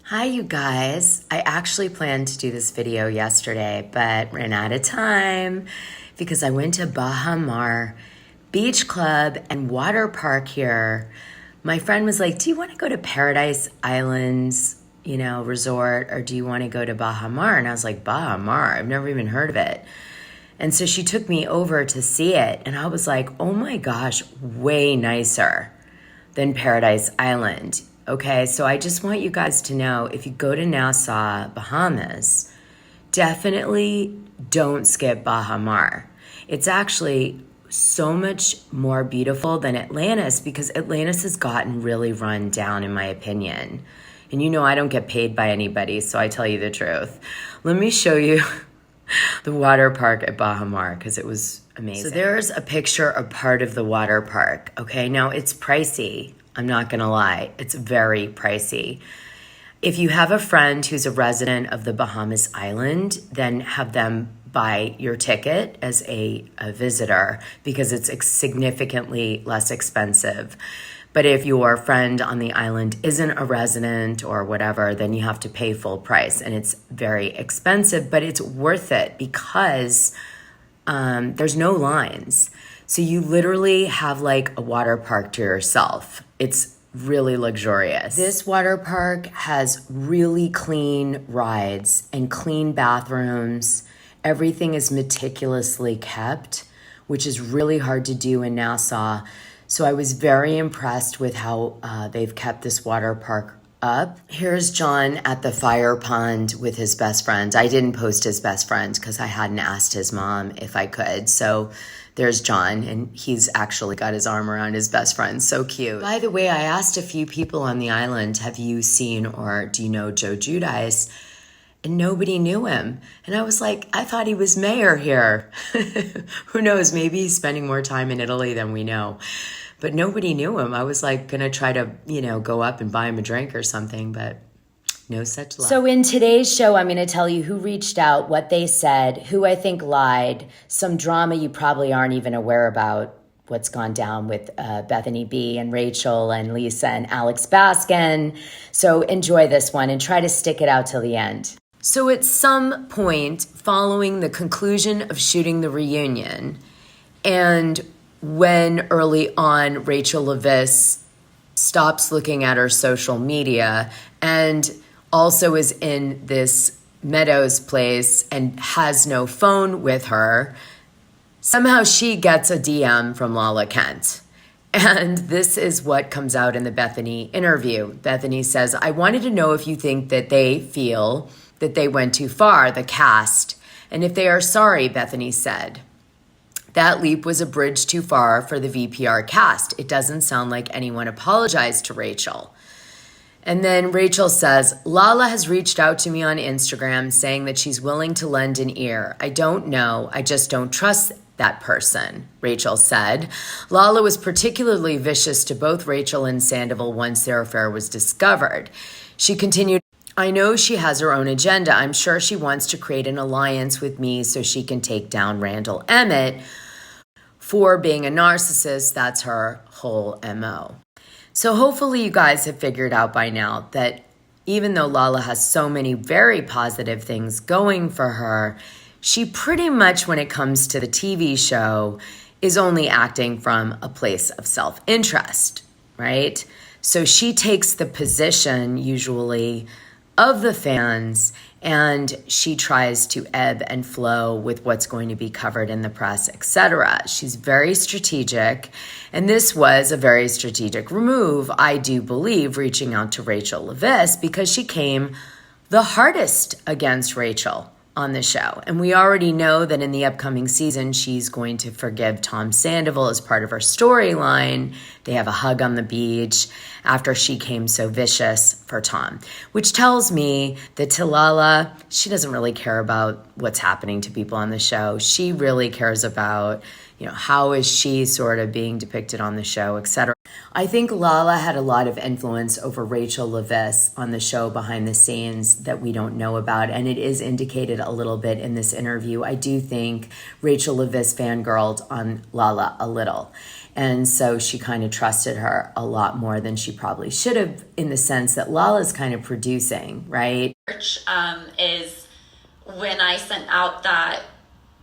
Hi, you guys. I actually planned to do this video yesterday, but ran out of time because I went to Baha Mar Beach Club and water park here. My friend was like, do you want to go to Paradise Islands, resort, or do you want to go to Baha Mar? And I was like, Baha Mar? I've never even heard of it. And so she took me over to see it, and I was like, oh my gosh, way nicer than Paradise Island. Okay, so I just want you guys to know, if you go to Nassau, Bahamas, definitely don't skip Baha Mar. It's actually so much more beautiful than Atlantis because Atlantis has gotten really run down, in my opinion. And I don't get paid by anybody, so I tell you the truth. Let me show you the water park at Baha Mar because it was amazing. So there's a picture of part of the water park. Okay, now it's pricey. I'm not gonna lie, it's very pricey. If you have a friend who's a resident of the Bahamas island, then have them buy your ticket as a visitor because it's significantly less expensive. But if your friend on the island isn't a resident or whatever, then you have to pay full price, and it's very expensive, but it's worth it because there's no lines. So you literally have like a water park to yourself. It's really luxurious. This water park has really clean rides and clean bathrooms. Everything is meticulously kept, which is really hard to do in Nassau. So I was very impressed with how they've kept this water park up. Here's John at the fire pond with his best friend. I didn't post his best friend because I hadn't asked his mom if I could. So there's John, and he's actually got his arm around his best friend. So cute. By the way, I asked a few people on the island, have you seen or do you know Joe Giudice? And nobody knew him. And I was like, I thought he was mayor here. Who knows? Maybe he's spending more time in Italy than we know. But nobody knew him. I was like gonna try to, go up and buy him a drink or something, but no such luck. So in today's show, I'm gonna tell you who reached out, what they said, who I think lied, some drama you probably aren't even aware about, what's gone down with Bethenny B and Rachel and Lisa and Alex Baskin. So enjoy this one and try to stick it out till the end. So at some point following the conclusion of shooting the reunion, and when early on Rachel Leviss stops looking at her social media and also is in this Meadows place and has no phone with her, somehow she gets a DM from Lala Kent. And this is what comes out in the Bethenny interview. Bethenny says, I wanted to know if you think that they feel that they went too far, the cast, and if they are sorry, Bethenny said. That leap was a bridge too far for the VPR cast. It doesn't sound like anyone apologized to Rachel. And then Rachel says, Lala has reached out to me on Instagram saying that she's willing to lend an ear. I don't know. I just don't trust that person, Rachel said. Lala was particularly vicious to both Rachel and Sandoval once their affair was discovered. She continued, I know she has her own agenda. I'm sure she wants to create an alliance with me so she can take down Randall Emmett for being a narcissist. That's her whole MO. So hopefully you guys have figured out by now that even though Lala has so many very positive things going for her, she pretty much, when it comes to the TV show, is only acting from a place of self-interest, right? So she takes the position, usually, of the fans, and she tries to ebb and flow with what's going to be covered in the press, etc. She's very strategic, and this was a very strategic move, I do believe, reaching out to Rachel Leviss, because she came the hardest against Rachel on the show. And we already know that in the upcoming season, she's going to forgive Tom Sandoval as part of her storyline. They have a hug on the beach after she came so vicious for Tom, which tells me that to Lala, she doesn't really care about what's happening to people on the show. She really cares about, how is she sort of being depicted on the show, etc. I think Lala had a lot of influence over Rachel Leviss on the show behind the scenes that we don't know about, and it is indicated a little bit in this interview. I do think Rachel Leviss fangirled on Lala a little, and so she kind of trusted her a lot more than she probably should have, in the sense that Lala's kind of producing, right? Is when I sent out that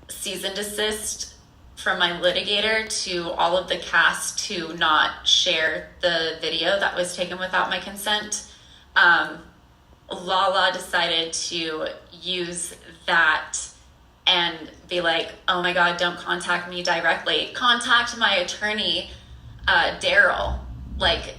cease and desist from my litigator to all of the cast to not share the video that was taken without my consent, Lala decided to use that and be like, oh my God, don't contact me directly. Contact my attorney, Daryl. Like,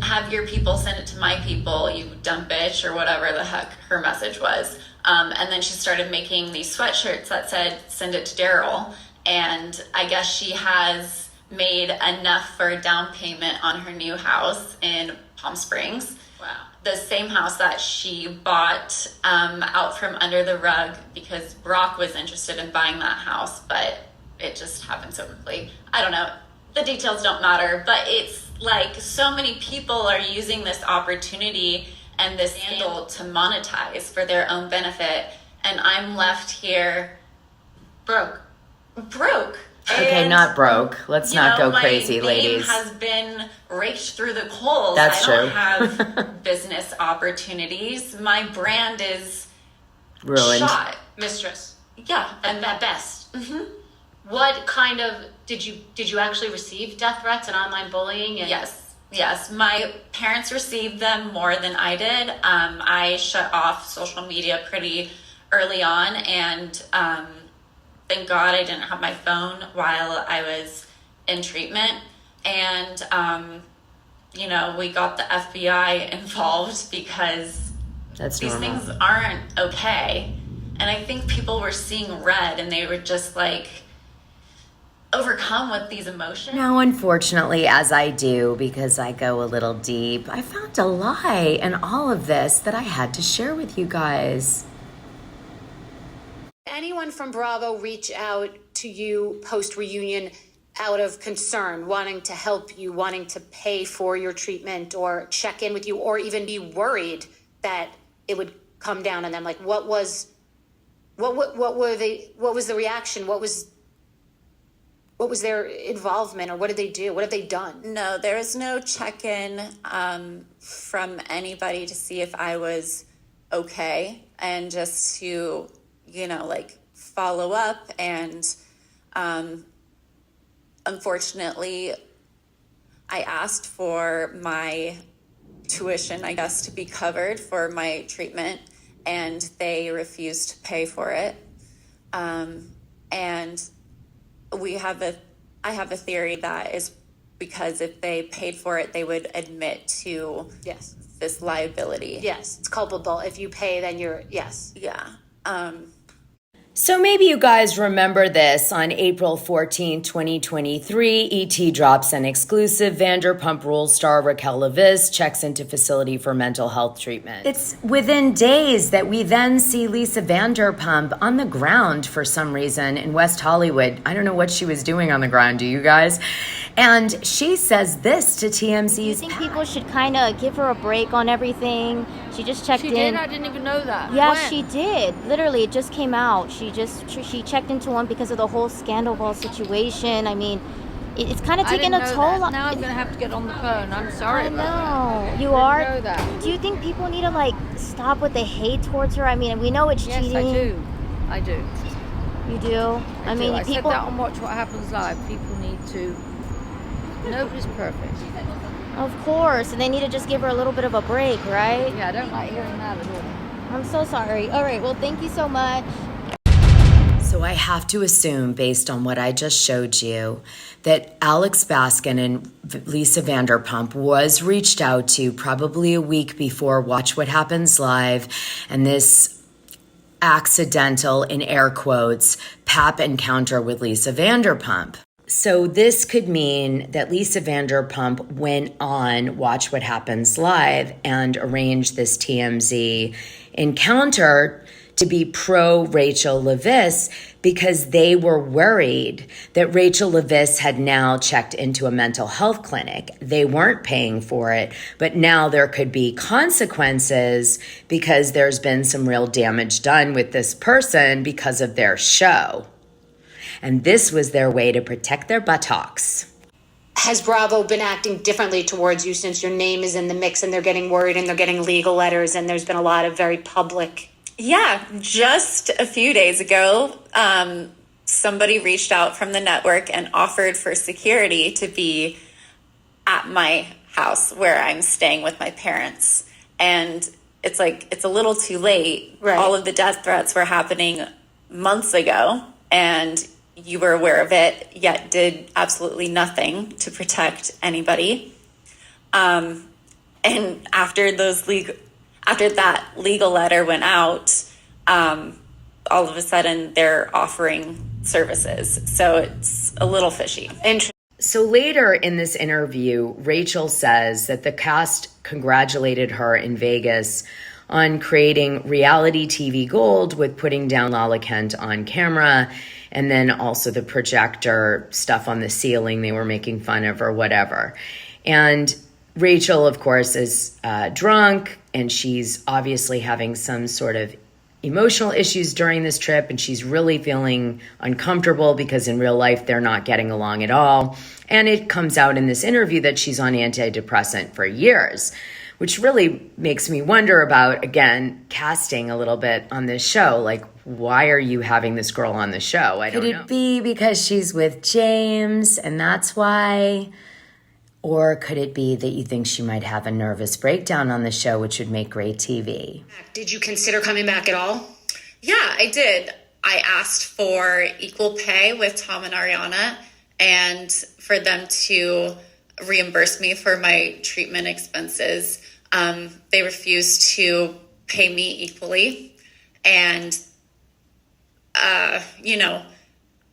have your people send it to my people, you dumb bitch, or whatever the heck her message was. And then she started making these sweatshirts that said, send it to Daryl. And I guess she has made enough for a down payment on her new house in Palm Springs. Wow. The same house that she bought out from under the rug because Brock was interested in buying that house, but it just happened so quickly. I don't know. The details don't matter, but it's like so many people are using this opportunity and this scandal to monetize for their own benefit. And I'm left here broke. Okay, not broke. Let's not go crazy, ladies. My name has been raked through the coals. That's true. I don't have business opportunities. My brand is ruined. Shot. Mistress. Yeah. And at best. Mm-hmm. What kind of, did you actually receive death threats and online bullying? And Yes. My parents received them more than I did. I shut off social media pretty early on, and thank God I didn't have my phone while I was in treatment. And, we got the FBI involved because these things aren't okay. And I think people were seeing red and they were just like overcome with these emotions. Now, unfortunately, as I do, because I go a little deep, I found a lie in all of this that I had to share with you guys. Anyone from Bravo reach out to you post-reunion out of concern, wanting to help you, wanting to pay for your treatment or check in with you, or even be worried that it would come down on them? Like, what was the reaction? What was their involvement, or what did they do? What have they done? No, there was no check-in from anybody to see if I was okay, and just to follow up. And unfortunately, I asked for my tuition, I guess, to be covered for my treatment, and they refused to pay for it. And I have a theory that is because if they paid for it, they would admit to this liability. Yes, it's culpable. If you pay, then you're, yes. Yeah. So maybe you guys remember this. On April 14, 2023, ET drops an exclusive. Vanderpump Rules star Rachel Leviss checks into facility for mental health treatment. It's within days that we then see Lisa Vanderpump on the ground for some reason in West Hollywood. I don't know what she was doing on the ground, do you guys? And she says this to TMZ's. Do you think people should kind of give her a break on everything? She just checked in. She did? I didn't even know that. Yeah, When? she did. Literally, it just came out. She checked into one because of the whole scandal ball situation. I mean, it's kind of taking a toll on. Now I'm going to have to get on the phone. I'm sorry about that. I know. You are? I know that. Do you think people need to, stop with the hate towards her? I mean, we know it's cheating. Yes, I do. You do? I mean, I people... said that on Watch What Happens Live. People need to... Nobody's perfect. Of course. And they need to just give her a little bit of a break, right? Yeah, I don't like hearing that at all. I'm so sorry. All right. Well, thank you so much. So I have to assume, based on what I just showed you, that Alex Baskin and Lisa Vanderpump was reached out to probably a week before Watch What Happens Live, and this accidental, in air quotes, pap encounter with Lisa Vanderpump. So this could mean that Lisa Vanderpump went on Watch What Happens Live and arranged this TMZ encounter to be pro Rachel Leviss because they were worried that Rachel Leviss had now checked into a mental health clinic. They weren't paying for it, but now there could be consequences because there's been some real damage done with this person because of their show. And this was their way to protect their buttocks. Has Bravo been acting differently towards you since your name is in the mix and they're getting worried and they're getting legal letters and there's been a lot of very public? Yeah, just a few days ago, somebody reached out from the network and offered for security to be at my house where I'm staying with my parents. And it's like, it's a little too late. Right. All of the death threats were happening months ago, and you were aware of it, yet did absolutely nothing to protect anybody. And after that legal letter went out, all of a sudden they're offering services. So it's a little fishy. So later in this interview, Rachel says that the cast congratulated her in Vegas on creating reality TV gold with putting down Lala Kent on camera, and then also the projector stuff on the ceiling they were making fun of or whatever. And Rachel, of course, is drunk, and she's obviously having some sort of emotional issues during this trip, and she's really feeling uncomfortable because in real life they're not getting along at all. And it comes out in this interview that she's on antidepressant for years, which really makes me wonder about, again, casting a little bit on this show. Like, why are you having this girl on the show? I don't know. Could it be because she's with James and that's why? Or could it be that you think she might have a nervous breakdown on the show, which would make great TV? Did you consider coming back at all? Yeah, I did. I asked for equal pay with Tom and Ariana and for them to reimburse me for my treatment expenses. They refused to pay me equally. And,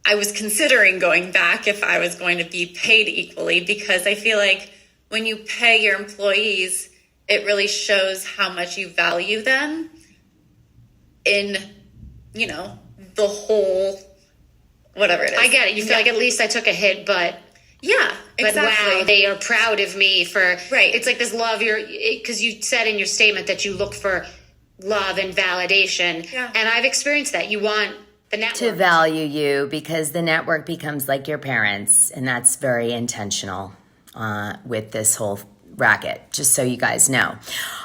I was considering going back if I was going to be paid equally, because I feel like when you pay your employees, it really shows how much you value them in, the whole, whatever it is. I get it. You feel like at least I took a hit, but yeah, exactly. But wow, they are proud of me for, right. It's like this love, because you said in your statement that you look for love and validation. Yeah. And I've experienced that. You want the network to value you because the network becomes like your parents, and that's very intentional with this whole racket, just so you guys know.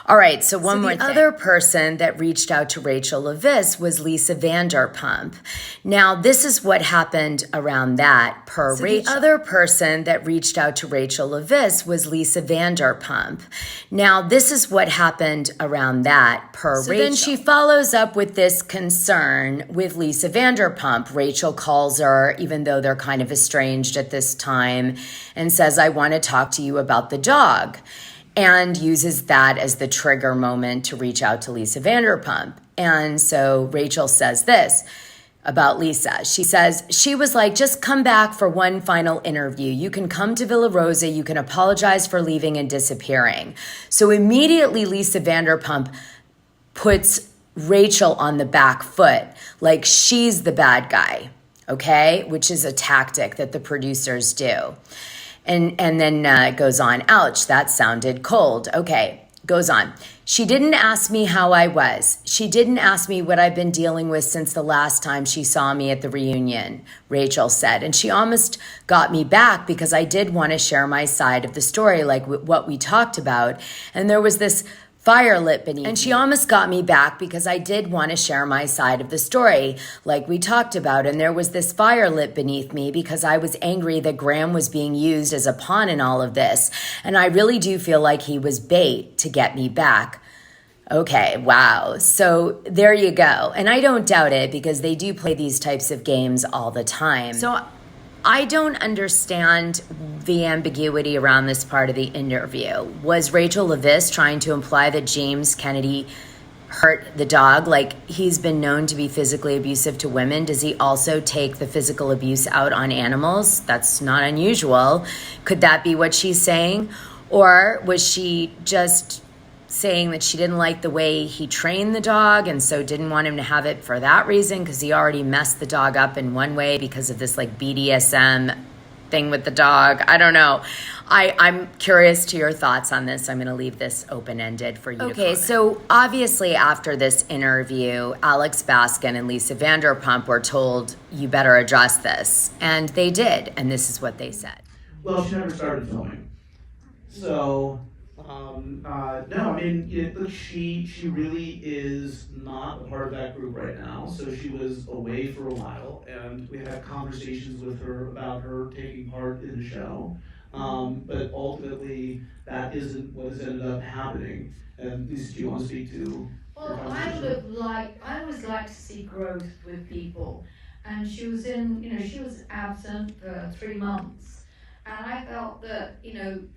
All right, so one more thing. The other person that reached out to Rachel Leviss was Lisa Vanderpump. Now, this is what happened around that per Rachel. The other person that reached out to Rachel Leviss was Lisa Vanderpump. Now, this is what happened around that per Rachel. Then she follows up with this concern with Lisa Vanderpump. Rachel calls her, even though they're kind of estranged at this time, and says, I want to talk to you about the dog. And uses that as the trigger moment to reach out to Lisa Vanderpump. And so Rachel says this about Lisa. She says, she was like, just come back for one final interview. You can come to Villa Rosa. You can apologize for leaving and disappearing. So immediately Lisa Vanderpump puts Rachel on the back foot, like she's the bad guy, okay? Which is a tactic that the producers do. And then it goes on, ouch, that sounded cold. Okay, goes on. She didn't ask me how I was. She didn't ask me what I've been dealing with since the last time she saw me at the reunion, Rachel said. And she almost got me back because I did want to share my side of the story, like what we talked about. And there was this fire lit beneath me. And she almost got me back because I did want to share my side of the story, like we talked about. And there was this fire lit beneath me because I was angry that Graham was being used as a pawn in all of this. And I really do feel like he was bait to get me back. Okay, wow. So there you go. And I don't doubt it because they do play these types of games all the time. So I don't understand the ambiguity around this part of the interview. Was Rachel Leviss trying to imply that James Kennedy hurt the dog? Like, he's been known to be physically abusive to women. Does he also take the physical abuse out on animals? That's not unusual. Could that be what she's saying? Or was she just saying that she didn't like the way he trained the dog and so didn't want him to have it for that reason because he already messed the dog up in one way because of this like BDSM thing with the dog. I don't know. I'm curious to your thoughts on this. I'm going to leave this open-ended for you to comment. Okay, so obviously after this interview, Alex Baskin and Lisa Vanderpump were told, you better address this. And they did, and this is what they said. Well, she never started filming. So, no, I mean, look, she really is not a part of that group right now. So she was away for a while, and we had conversations with her about her taking part in the show. But ultimately, that isn't what has ended up happening. And Lisa, do you want to speak to? Well, I always like to see growth with people. And she was she was absent for 3 months. And I felt that,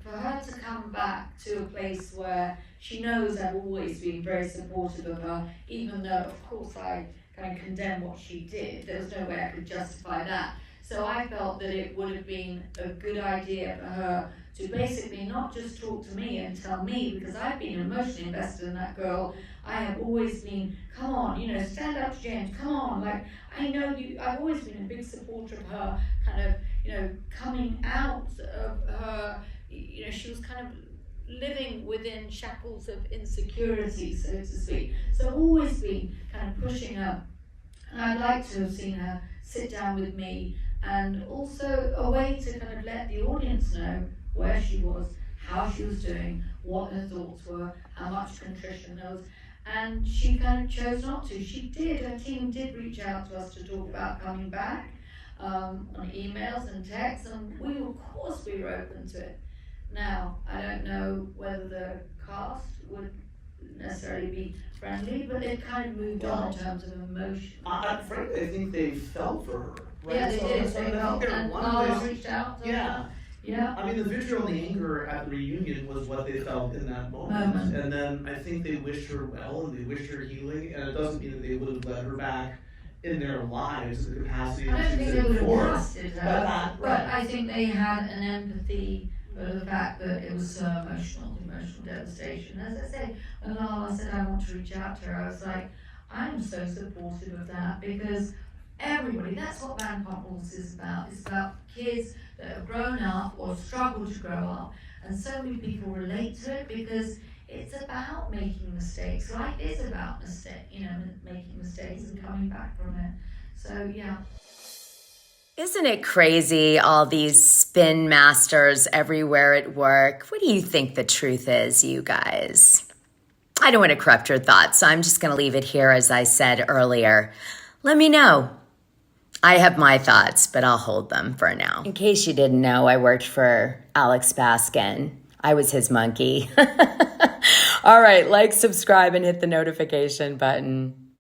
for her to come back to a place where she knows I've always been very supportive of her, even though, of course, I kind of condemn what she did. There was no way I could justify that. So I felt that it would have been a good idea for her to basically not just talk to me and tell me, because I've been emotionally invested in that girl. I have always been, come on, stand up to James, come on. Like, I know you, I've always been a big supporter of her, kind of, coming out of her, she was kind of living within shackles of insecurity, so to speak. So I've always been kind of pushing her. And I'd like to have seen her sit down with me, and also a way to kind of let the audience know where she was, how she was doing, what her thoughts were, how much contrition there was. And she kind of chose not to. Her team did reach out to us to talk about coming back on emails and texts, and we, of course, we were open to it. Now, I don't know whether the cast would necessarily be friendly, but it kind of moved on in terms of emotion. Frankly, I think they fell for her. Right? Yeah, they did. They felt, and Lala reached out to her. Yeah. I mean, the vitriol and the anger at the reunion was what they felt in that moment. And then I think they wished her well and they wished her healing, and it doesn't mean that they would have let her back in their lives in the capacity I don't think they would have trusted her, right. but I think they had an empathy for the fact that it was so emotional devastation. As I say, when Lala said, I want to reach out to her, I was like, I'm so supportive of that, because everybody, that's what Vanderpump Rules is about. It's about kids that have grown up or struggled to grow up, and so many people relate to it because it's about making mistakes. Life is about making mistakes and coming back from it. So yeah. Isn't it crazy, all these spin masters everywhere at work? What do you think the truth is, you guys? I don't want to corrupt your thoughts, so I'm just going to leave it here as I said earlier. Let me know. I have my thoughts, but I'll hold them for now. In case you didn't know, I worked for Alex Baskin. I was his monkey. All right, like, subscribe, and hit the notification button.